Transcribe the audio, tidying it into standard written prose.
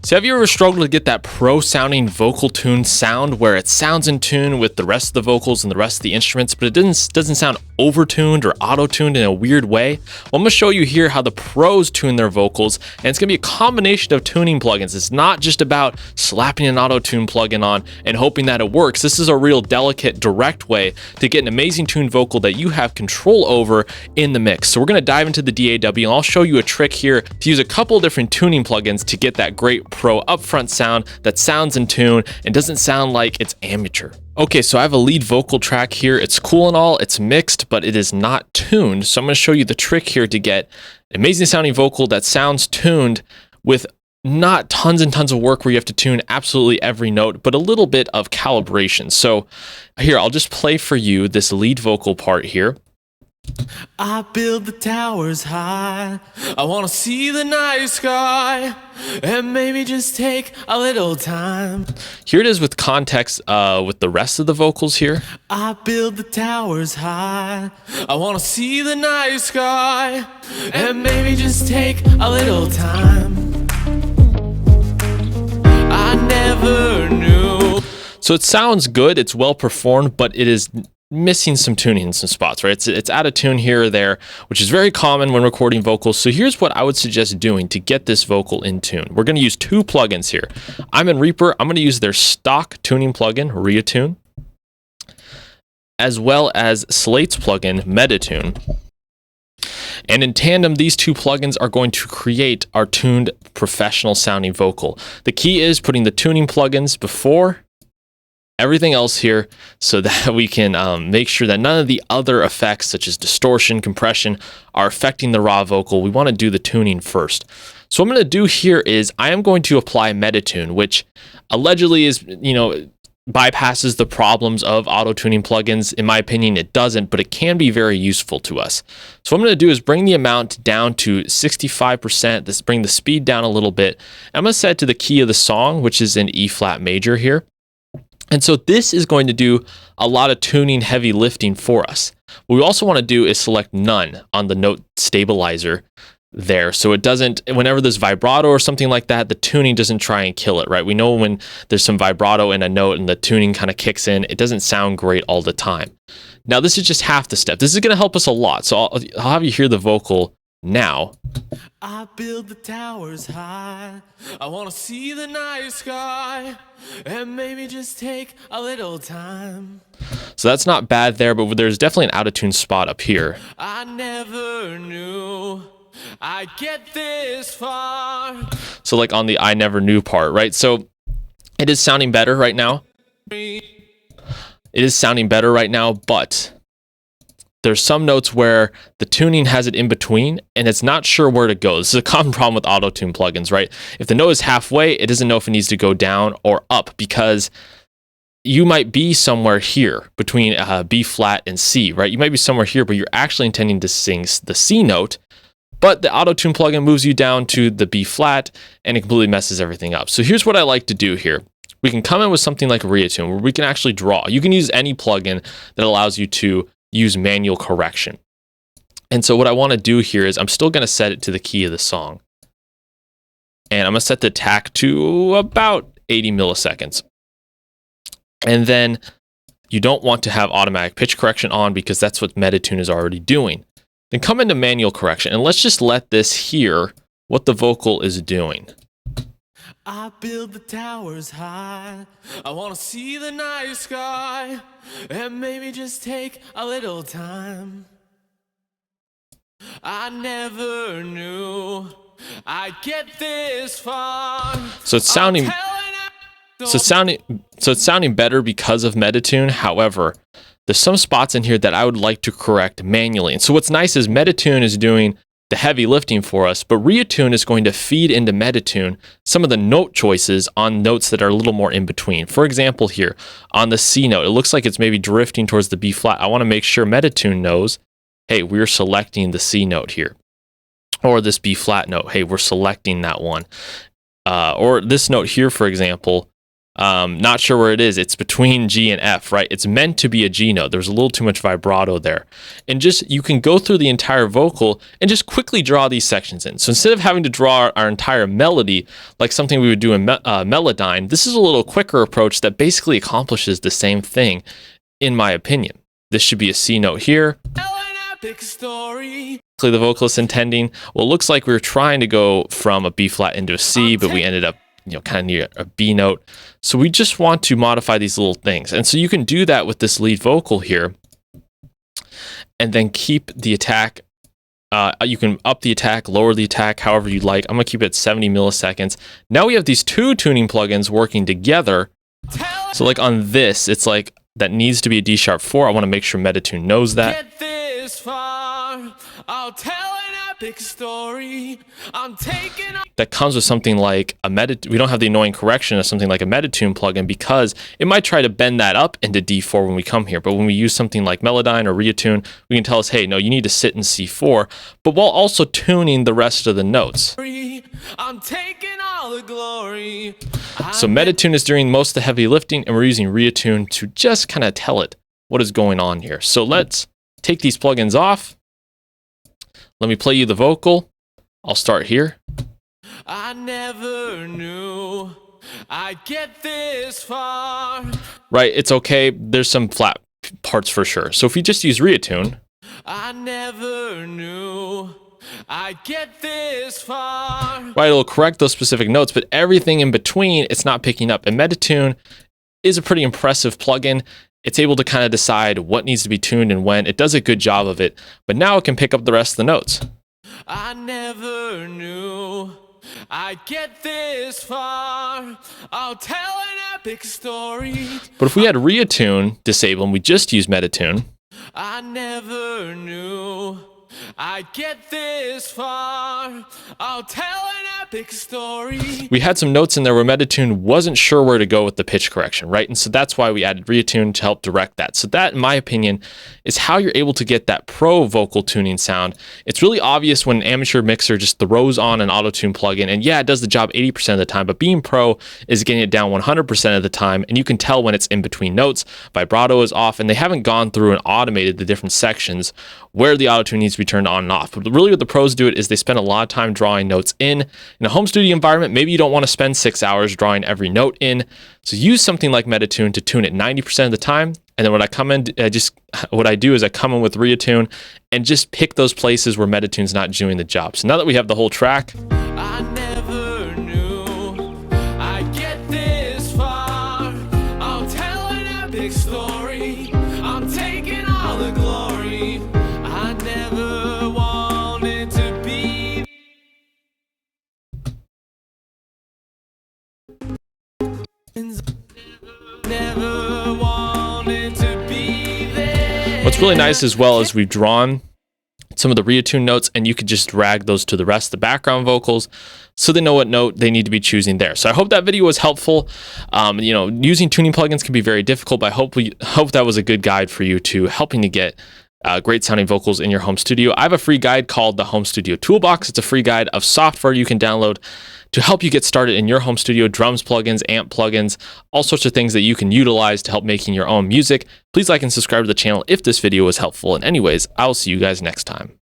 So have you ever struggled to get that pro sounding vocal tune sound where it sounds in tune with the rest of the vocals and the rest of the instruments, but it doesn't sound over-tuned or auto-tuned in a weird way? Well, I'm going to show you here how the pros tune their vocals, and it's going to be a combination of tuning plugins. It's not just about slapping an auto-tune plugin on and hoping that it works. This is a real delicate, direct way to get an amazing tuned vocal that you have control over in the mix. So we're going to dive into the DAW, and I'll show you a trick here to use a couple different tuning plugins to get that great pro upfront sound that sounds in tune and doesn't sound like it's amateur. Okay, so I have a lead vocal track here. It's cool and all, it's mixed, but it is not tuned. So I'm going to show you the trick here to get an amazing sounding vocal that sounds tuned with not tons and tons of work where you have to tune absolutely every note, but a little bit of calibration. So here, I'll just play for you this lead vocal part here. I build the towers high, I wanna see the night sky, and maybe just take a little time. Here it is with context with the rest of the vocals here. I build the towers high, I wanna see the night sky, and maybe just take a little time. I never knew. So it sounds good, it's well performed, but it is missing some tuning in some spots, right? It's out of tune here or there, which is very common when recording vocals. So here's what I would suggest doing to get this vocal in tune. We're going to use two plugins here. I'm in Reaper. I'm going to use their stock tuning plugin, Reattune, as well as Slate's plugin, Metatune. And in tandem, these two plugins are going to create our tuned professional sounding vocal. The key is putting the tuning plugins before everything else here so that we can make sure that none of the other effects such as distortion, compression are affecting the raw vocal. We want to do the tuning first. So what I'm going to do here is I am going to apply Metatune, which allegedly is, bypasses the problems of auto-tuning plugins. In my opinion, it doesn't, but it can be very useful to us. So what I'm going to do is bring the amount down to 65%, bring the speed down a little bit. I'm going to set it to the key of the song, which is in E flat major here. And so this is going to do a lot of tuning heavy lifting for us. What we also want to do is select none on the note stabilizer there. So it doesn't, whenever there's vibrato or something like that, the tuning doesn't try and kill it, right? We know when there's some vibrato in a note and the tuning kind of kicks in, it doesn't sound great all the time. Now this is just half the step. This is going to help us a lot. So I'll have you hear the vocal now. I build the towers high, I wanna see the night sky, and maybe just take a little time. So that's not bad there, but there's definitely an out of tune spot up here. I never knew I'd get this far. So like on the I never knew part, right? So it is sounding better right now. It is sounding better right now, but there's some notes where the tuning has it in between and it's not sure where to go. This is a common problem with auto-tune plugins, right? If the note is halfway, it doesn't know if it needs to go down or up because you might be somewhere here between B flat and C, right? You might be somewhere here, but you're actually intending to sing the C note, but the auto-tune plugin moves you down to the B flat and it completely messes everything up. So here's what I like to do here. We can come in with something like Reattune where we can actually draw. You can use any plugin that allows you to use manual correction. And so what I want to do here is I'm still going to set it to the key of the song. And I'm going to set the attack to about 80 milliseconds. And then you don't want to have automatic pitch correction on because that's what Metatune is already doing. Then come into manual correction and let's just let this hear what the vocal is doing. I build the towers high, I wanna see the night sky, and maybe just take a little time. I never knew I'd get this far. So it's sounding better because of Metatune. However, there's some spots in here that I would like to correct manually. And so what's nice is Metatune is doing the heavy lifting for us, but Reattune is going to feed into Metatune some of the note choices on notes that are a little more in between. For example, here on the C note, it looks like it's maybe drifting towards the B flat. I want to make sure Metatune knows, hey, we're selecting the C note here. Or this B flat note, hey, we're selecting that one. Or this note here, for example, Not sure where it is. It's between G and F, right? It's meant to be a G note. There's a little too much vibrato there. And just, you can go through the entire vocal and just quickly draw these sections in. So instead of having to draw our entire melody like something we would do in Melodyne, this is a little quicker approach that basically accomplishes the same thing, in my opinion. This should be a C note here. Epic story. The vocalist intending, well, it looks like we were trying to go from a B flat into a C, but we ended up, kind of near a B note. So we just want to modify these little things. And so you can do that with this lead vocal here, and then keep the attack. You can up the attack, lower the attack, however you like. I'm gonna keep it at 70 milliseconds. Now we have these two tuning plugins working together. So like on this, it's like, that needs to be a D sharp 4. I want to make sure Metatune knows that. Get this far, I'll tell an epic story. I'm taking That comes with something like a we don't have the annoying correction of something like a Metatune plugin, because it might try to bend that up into D4 when we come here. But when we use something like Melodyne or Reatune, we can tell us, hey, no, you need to sit in C4, but while also tuning the rest of the notes. I'm taking all the glory. So Metatune is doing most of the heavy lifting, and we're using Reatune to just kind of tell it what is going on here. So let's take these plugins off. Let me play you the vocal. I'll start here. I never knew I'd get this far. Right, it's okay. There's some flat parts for sure. So if you just use Reatune. I never knew I'd get this far. Right, it'll correct those specific notes, but everything in between, it's not picking up. And Metatune is a pretty impressive plugin. It's able to kind of decide what needs to be tuned and when. It does a good job of it, but now it can pick up the rest of the notes. I never knew I'd get this far. I'll tell an epic story. But if we had Reatune disabled and we just use Metatune, I never knew I'd get this far. I'll tell an epic story. we had some notes in there where Metatune wasn't sure where to go with the pitch correction, right? And so that's why we added Reatune to help direct that. So that, in my opinion, is how you're able to get that pro vocal tuning sound. It's really obvious when an amateur mixer just throws on an auto-tune plugin, and yeah, it does the job 80% of the time, but being pro is getting it down 100% of the time, and you can tell when it's in between notes, vibrato is off, and they haven't gone through and automated the different sections where the auto-tune needs to be turned on and off. But really what the pros do it is they spend a lot of time drawing notes in a home studio environment. Maybe you don't want to spend 6 hours drawing every note in. So use something like Metatune to tune it 90% of the time. And then when I come in, what I do is I come in with Reatune and just pick those places where Metatune's not doing the job. So now that we have the whole track, I never knew I'd get this far. I'll tell an epic story. I'm taking all the glory. I never wanted to be. Never wanted to be there. what's really nice as well is we've drawn some of the Reatune notes, and you could just drag those to the rest of the background vocals so they know what note they need to be choosing there. So I hope that video was helpful. Using tuning plugins can be very difficult, but I hope that was a good guide for you to helping to get great sounding vocals in your home studio. I have a free guide called the Home Studio Toolbox. It's a free guide of software you can download to help you get started in your home studio, drums plugins, amp plugins, all sorts of things that you can utilize to help making your own music. Please like and subscribe to the channel if this video was helpful. And anyways, I'll see you guys next time.